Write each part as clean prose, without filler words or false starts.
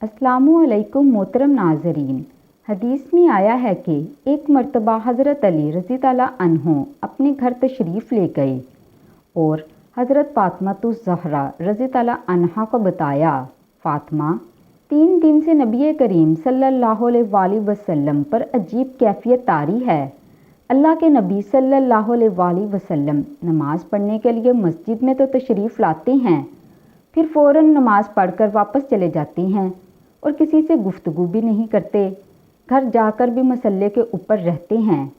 अस्सलामु अलैकुम मोहतरम नाज़रीन। हदीस में आया है कि एक मर्तबा हज़रत अली रज़ी ताला अन्हो अपने घर तशरीफ़ ले गए और हज़रत फ़ातिमा ज़हरा रज़ी ताला अन्हा को बताया, फ़ातिमा, 3 दिन से नबी करीम सल्लल्लाहु अलैहि वसल्लम पर अजीब कैफियत तारी है। अल्लाह के नबी सल्लल्लाहु अलैहि वसल्लम नमाज़ पढ़ने के लिए मस्जिद में तो तशरीफ़ लाते हैं, फिर फ़ौरन नमाज़ पढ़कर वापस चले जाते हैं और किसी से गुफ्तगू भी नहीं करते। घर जाकर भी मसल्ले के ऊपर रहते हैं,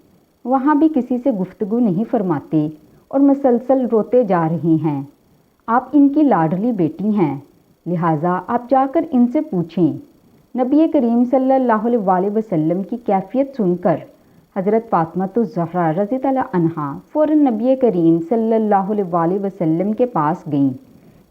वहाँ भी किसी से गुफ्तगू नहीं फरमाते और मुसलसल रोते जा रहे हैं। आप इनकी लाडली बेटी हैं, लिहाजा आप जाकर इनसे पूछें। नबी करीम सल्लल्लाहु अलैहि वसल्लम की कैफियत सुनकर हज़रत फ़ातिमा ज़हरा रज़ी ताला अन्हा फ़ौरन नबी करीम सल्लल्लाहु अलैहि वसल्लम के पास गईं।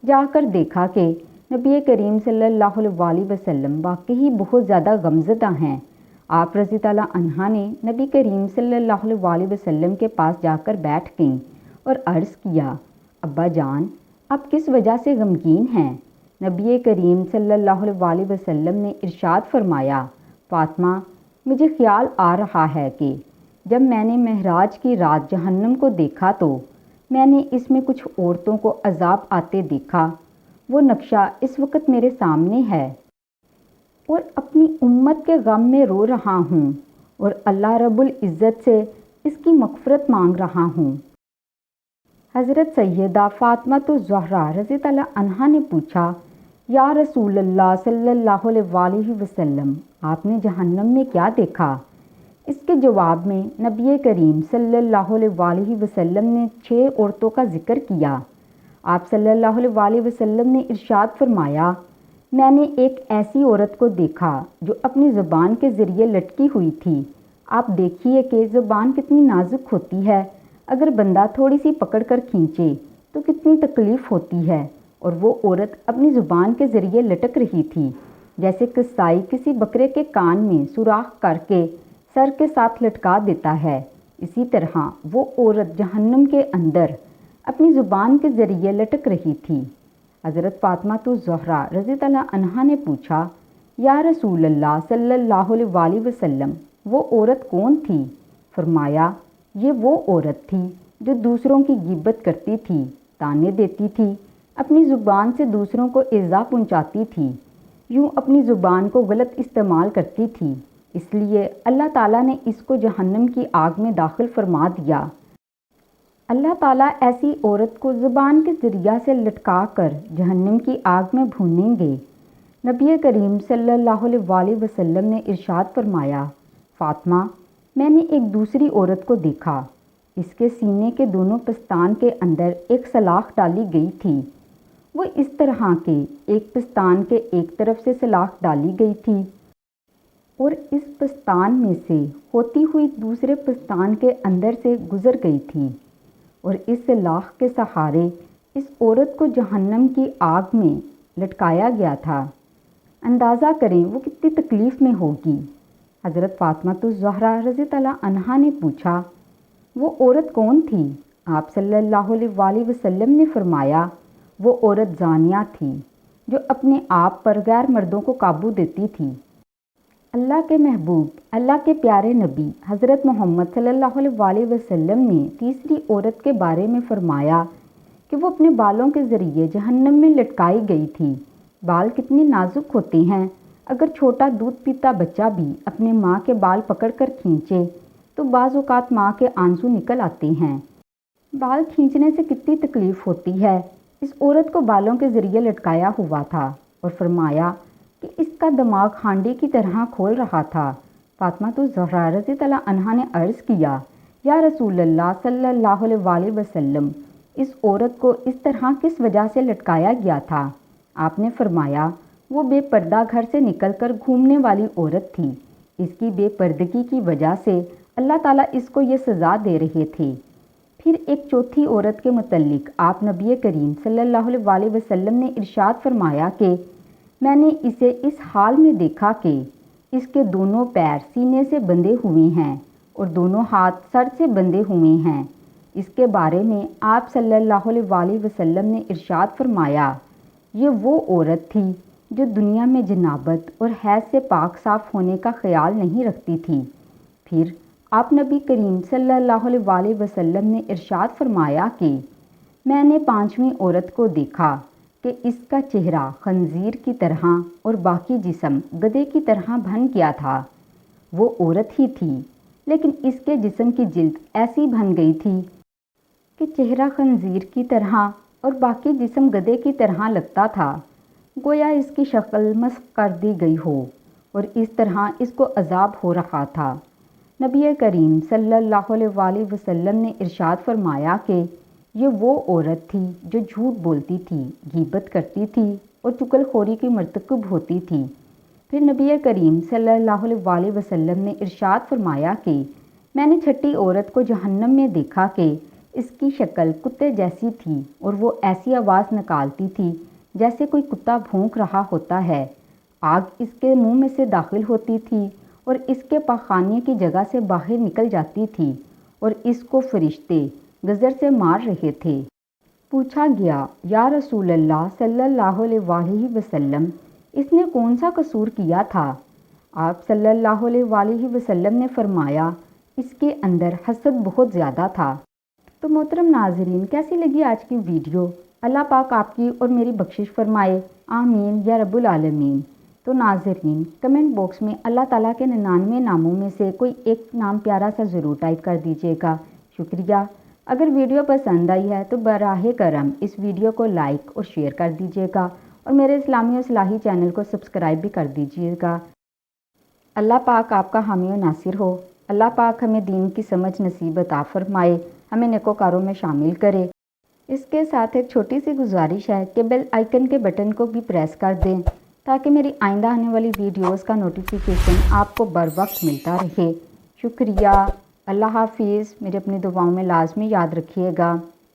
जाकर देखा कि नबी करीम सल्लल्लाहु अलैहि वसल्लम वाकई बहुत ज़्यादा गमज़दा हैं। आप रज़ी ताला अन्हा ने नबी करीम सल्लल्लाहु अलैहि वसल्लम के पास जाकर बैठ गईं और अर्ज़ किया, अब्बा जान, आप किस वजह से गमगीन हैं? नबी करीम सल्लल्लाहु अलैहि वसल्लम ने इरशाद फरमाया, फ़ातिमा, मुझे ख्याल आ रहा है कि जब मैंने महराज की रात जहन्नम को देखा तो मैंने इसमें कुछ औरतों को अजाब आते देखा। वो नक्शा इस वक्त मेरे सामने है और अपनी उम्मत के गम में रो रहा हूँ और अल्लाह रब्बुल इज़्ज़त से इसकी मग़फ़िरत मांग रहा हूँ। हज़रत सैयदा फ़ातिमा ज़हरा रज़ी ताला अन्हा ने पूछा, या रसूल अल्लाह सल्लल्लाहु अलैहि वसल्लम, आपने जहन्नम में क्या देखा? इसके जवाब में नबी करीम सल्लल्लाहु अलैहि वसल्लम ने 6 औरतों का जिक्र किया। आप सल्लल्लाहु अलैहि वसल्लम ने इरशाद फरमाया, मैंने एक ऐसी औरत को देखा जो अपनी ज़ुबान के ज़रिए लटकी हुई थी। आप देखिए कि ज़ुबान कितनी नाजुक होती है, अगर बंदा थोड़ी सी पकड़ कर खींचे तो कितनी तकलीफ़ होती है। और वो औरत अपनी ज़ुबान के ज़रिए लटक रही थी, जैसे कसाई किसी बकरे के कान में सुराख करके सर के साथ लटका देता है। इसी तरह वो औरत जहन्नम के अंदर अपनी ज़ुबान के ज़रिए लटक रही थी। हज़रत फ़ातिमा ज़हरा रज़ी ताला अन्हा ने पूछा, या रसूल अल्लाह सल्लल्लाहु अलैहि वसल्लम, वो औरत कौन थी? फरमाया, ये वो औरत थी जो दूसरों की गिबत करती थी, ताने देती थी, अपनी ज़ुबान से दूसरों को इज़ा पहुँचाती थी, यूँ अपनी ज़ुबान को गलत इस्तेमाल करती थी। इसलिए अल्लाह ताला ने इसको जहन्नम की आग में दाखिल फरमा दिया। अल्लाह ताला ऐसी औरत को ज़ुबान के ज़रिया से लटका कर जहन्नम की आग में भूनेंगे। नबी करीम सल्लल्लाहु अलैहि वसल्लम ने इरशाद फरमाया, फ़ातिमा, मैंने एक दूसरी औरत को देखा। इसके सीने के दोनों पस्तान के अंदर एक सलाख डाली गई थी। वो इस तरह के एक पस्तान के एक तरफ से सलाख डाली गई थी और इस पस्तान में से होती हुई दूसरे पस्तान के अंदर से गुज़र गई थी और इस सलाख के सहारे इस औरत को जहन्नम की आग में लटकाया गया था। अंदाज़ा करें वो कितनी तकलीफ़ में होगी। हज़रत फ़ातिमा ज़हरा रज़ी ताला अन्हा ने पूछा, वो औरत कौन थी? आप सल्लल्लाहु अलैहि वसल्लम ने फरमाया, वो औरत जानिया थी जो अपने आप पर गैर मर्दों को काबू देती थी। अल्लाह के महबूब, अल्लाह के प्यारे नबी हज़रत मोहम्मद सल्लल्लाहु अलैहि वसल्लम ने तीसरी औरत के बारे में फरमाया कि वो अपने बालों के ज़रिए जहन्नम में लटकाई गई थी। बाल कितने नाजुक होते हैं, अगर छोटा दूध पीता बच्चा भी अपने माँ के बाल पकड़ कर खींचे तो बाज़ औक़ात माँ के आंसू निकल आते हैं। बाल खींचने से कितनी तकलीफ़ होती है। इस औरत को बालों के ज़रिए लटकाया हुआ था और फरमाया कि इसका दिमाग हांडी की तरह खोल रहा था। फ़ातिमा ज़हरा रज़ी ताला अन्हा ने अर्ज़ किया, या रसूल अल्लाह सल्लल्लाहु अलैहि वसल्लम, इस औरत को इस तरह किस वजह से लटकाया गया था? आपने फरमाया, वो बेपर्दा घर से निकलकर घूमने वाली औरत थी। इसकी बेपर्दगी की वजह से अल्लाह ताला इसको ये सज़ा दे रहे थे। फिर एक चौथी औरत के मुतल्लिक आप नबी करीम सल्लल्लाहु अलैहि वसल्लम ने इरशाद फरमाया कि मैंने इसे इस हाल में देखा कि इसके दोनों पैर सीने से बंधे हुए हैं और दोनों हाथ सर से बंधे हुए हैं। इसके बारे में आप सल्लल्लाहु अलैहि वसल्लम ने इरशाद फरमाया, ये वो औरत थी جو دنیا میں جنابت اور حیض سے پاک صاف ہونے کا خیال نہیں رکھتی تھی۔ پھر آپ نبی کریم صلی اللہ علیہ وسلم نے ارشاد فرمایا کہ میں نے 5ویں عورت کو دیکھا کہ اس کا چہرہ خنزیر کی طرح اور باقی جسم گدھے کی طرح بن گیا تھا۔ وہ عورت ہی تھی، لیکن اس کے جسم کی جلد ایسی بن گئی تھی کہ چہرہ خنزیر کی طرح اور باقی جسم گدھے کی طرح لگتا تھا، گویا اس کی شکل مسخ کر دی گئی ہو، اور اس طرح اس کو عذاب ہو رہا تھا۔ نبی کریم صلی اللہ علیہ وسلم نے ارشاد فرمایا کہ یہ وہ عورت تھی جو جھوٹ بولتی تھی، غیبت کرتی تھی اور چغل خوری کی مرتکب ہوتی تھی۔ پھر نبی کریم صلی اللہ علیہ وسلم نے ارشاد فرمایا کہ میں نے 6ٹھی عورت کو جہنم میں دیکھا کہ اس کی شکل کتے جیسی تھی اور وہ ایسی آواز نکالتی تھی جیسے کوئی کتا بھونک رہا ہوتا ہے۔ آگ اس کے منہ میں سے داخل ہوتی تھی اور اس کے پاخانے کی جگہ سے باہر نکل جاتی تھی، اور اس کو فرشتے گزر سے مار رہے تھے۔ پوچھا گیا، یا رسول اللہ صلی اللہ علیہ وسلم، اس نے کون سا قصور کیا تھا؟ آپ صلی اللہ علیہ وسلم نے فرمایا، اس کے اندر حسد بہت زیادہ تھا۔ تو محترم ناظرین، کیسی لگی آج کی ویڈیو؟ اللہ پاک آپ کی اور میری بخشش فرمائے، آمین یا رب العالمین۔ تو ناظرین، کمنٹ باکس میں اللہ تعالیٰ کے 99 ناموں میں سے کوئی ایک نام پیارا سا ضرور ٹائپ کر دیجیے گا۔ شکریہ۔ اگر ویڈیو پسند آئی ہے تو براہ کرم اس ویڈیو کو لائک اور شیئر کر دیجیے گا، اور میرے اسلامی و اصلاحی چینل کو سبسکرائب بھی کر دیجیے گا۔ اللہ پاک آپ کا حامی و ناصر ہو۔ اللہ پاک ہمیں دین کی سمجھ نصیب عطا فرمائے، ہمیں نیکوکاروں میں شامل کرے۔ اس کے ساتھ ایک چھوٹی سی گزارش ہے کہ بیل آئیکن کے بٹن کو بھی پریس کر دیں تاکہ میری آئندہ آنے والی ویڈیوز کا نوٹیفیکیشن آپ کو بر وقت ملتا رہے۔ شکریہ۔ اللہ حافظ۔ مجھے اپنی دعاؤں میں لازمی یاد رکھیے گا۔